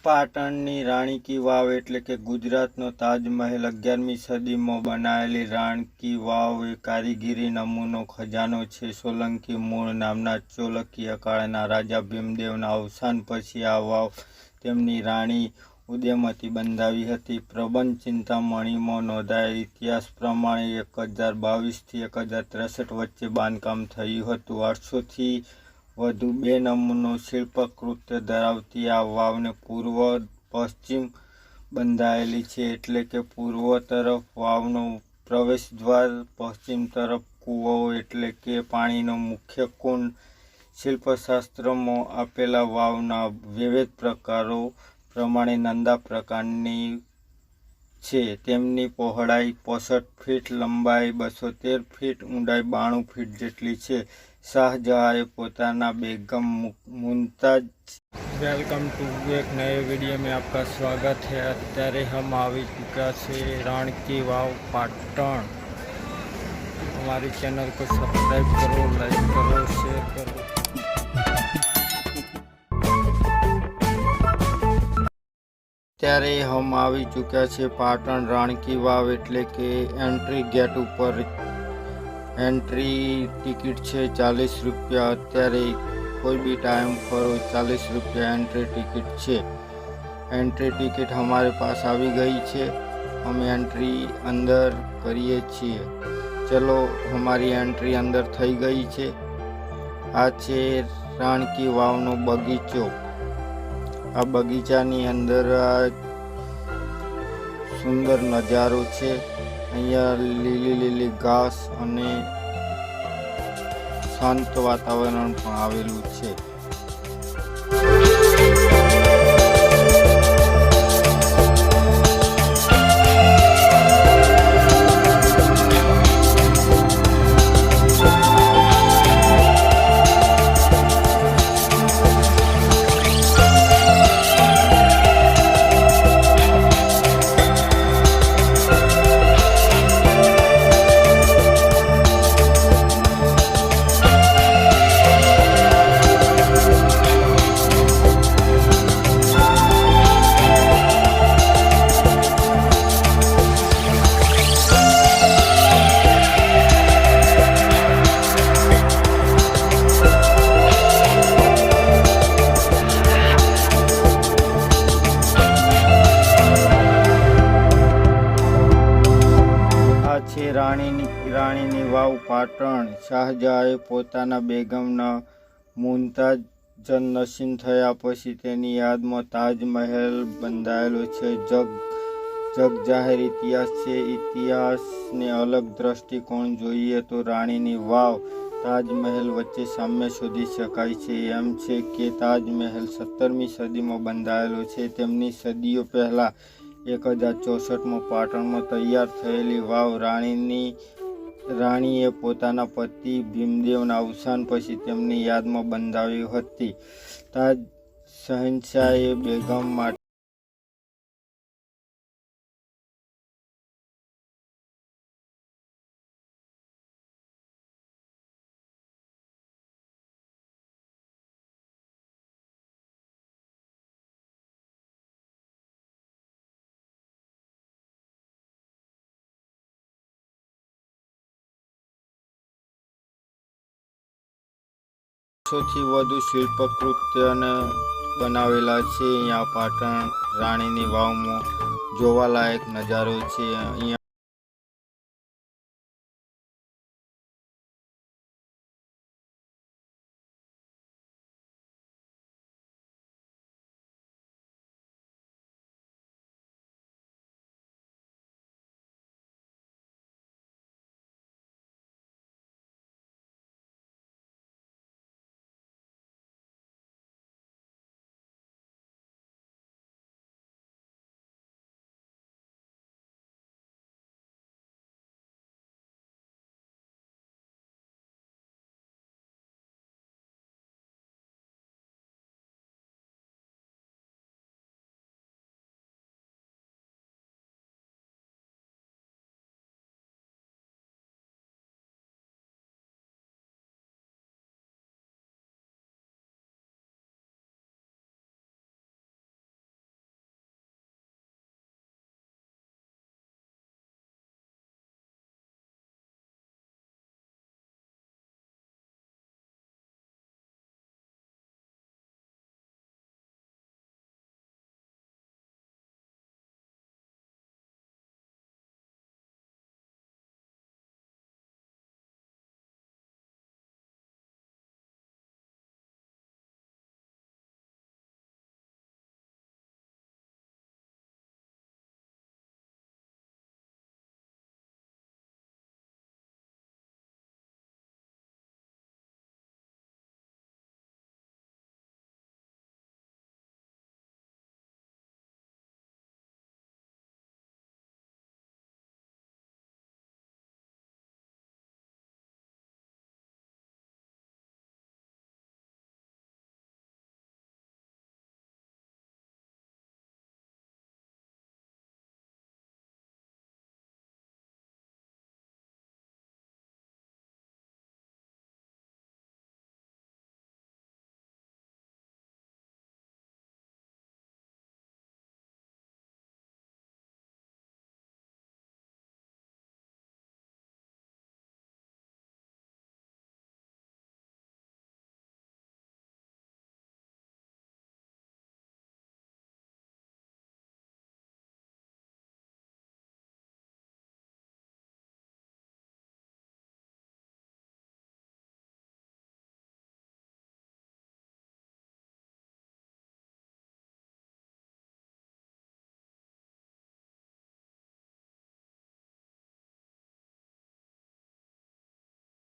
પાટણની રાણી કી વાવ એટલે કે ગુજરાતનો તાજમહેલ 11મી સદીમાં બનાવેલી રાણકી વાવ એ કારીગરી નમૂનો ખજાનો છે. સોલંકી મૂળ નામના ચોલકીય કાળના રાજા ભીમદેવના અવસાન પછી આ વાવ તેમની રાણી ઉદાymati બંધાવી હતી. પ્રબંધ ચિંતામણીમાં નોંધાયેલ ઇતિહાસ પ્રમાણે 1022 થી 1063 વચ્ચે બાંધકામ થયું હતું. 800થી વધુ બે નમૂનો શિલ્પકૃત્ય ધરાવતી આ વાવને પૂર્વ પશ્ચિમ બંધાયેલી છે, એટલે કે પૂર્વ તરફ વાવનો પ્રવેશદ્વાર, પશ્ચિમ તરફ કૂવો એટલે કે પાણીનો મુખ્ય કુંડ. શિલ્પશાસ્ત્રમાં આપેલા વાવના વિવિધ પ્રકારો પ્રમાણે નંદા પ્રકારની છે. તેમની પહોળાઈ 65 ફીટ, લંબાઈ 213 ફીટ, ઊંડાઈ 92 ફીટ જેટલી છે. शाहजहां पोताना बेगम मुमताज। वेलकम टू एक नए वीडियो में आपका स्वागत है। अत्यारे हम આવી चुका છે राणकी वाव पाटण। हमारी चैनल को सब्सक्राइब करो, लाइक करो, शेयर करो। ત્યારે हम આવી ચૂક્યા છે પાટણ રાણકી વાવ એટલે કે એન્ટ્રી ગેટ ઉપર। एंट्री टिकट है 40 रुपया। अत्यारे कोई भी टाइम फरो 40 रुपया एंट्री टिकट है। एंट्री टिकट हमारे पास आवी गई है, हम एंट्री अंदर करिए छे। चलो हमारी एंट्री अंदर थई गई है। आ छे राणकी वावनो बगीचो। आ बगीचानी अंदर सुंदर नजारो है। अहींया लीली लीली घास अने शांत वातावरण पण आवेलुं छे। રાણીની વાવ પાટણ। શાહજહાએ પોતાના બેગમના મુમતાજ જન્મનસીબ થયા પછી તેની યાદમાં તાજમહેલ બંધાયેલો છે। જગ જાહેર ઇતિહાસ છે। ઇતિહાસને અલગ દ્રષ્ટિકોણ જોઈએ તો રાણીની વાવ તાજમહેલ વચ્ચે સામ્ય શોધી શકાય છે। એમ છે કે તાજમહેલ 17મી સદીમાં બંધાયેલો છે। તેમની સદીઓ પહેલાં 1064માં પાટણમાં તૈયાર થયેલી વાવ રાણીએ પોતાના પતિ ભીમદેવના અવસાન પછી તેમની યાદમાં બંધાવી હતી। તાજ શહેનશાહે બેગમ માટે થી વધુ શિલ્પકૃત્ય બનાવેલા છે। અહીંયા પાટણ રાણીની વાવમાં જોવાલાયક નજારો છે। અહીંયા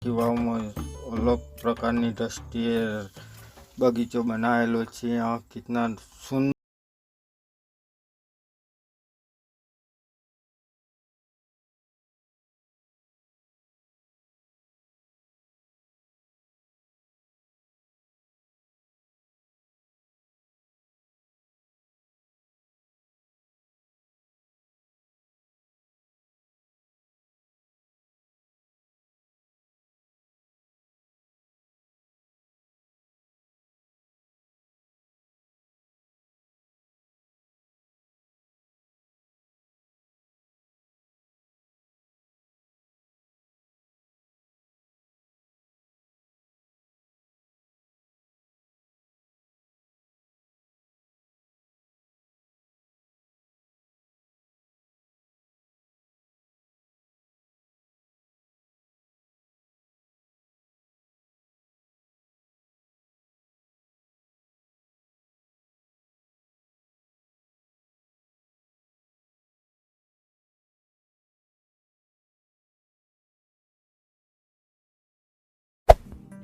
રાણકી વાવમાં અલગ પ્રકારની દ્રષ્ટિએ બગીચો બનાવેલો છે। આ કિतना સુંદર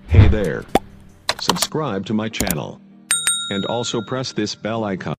Hey there. Subscribe to my channel. And also press this bell icon.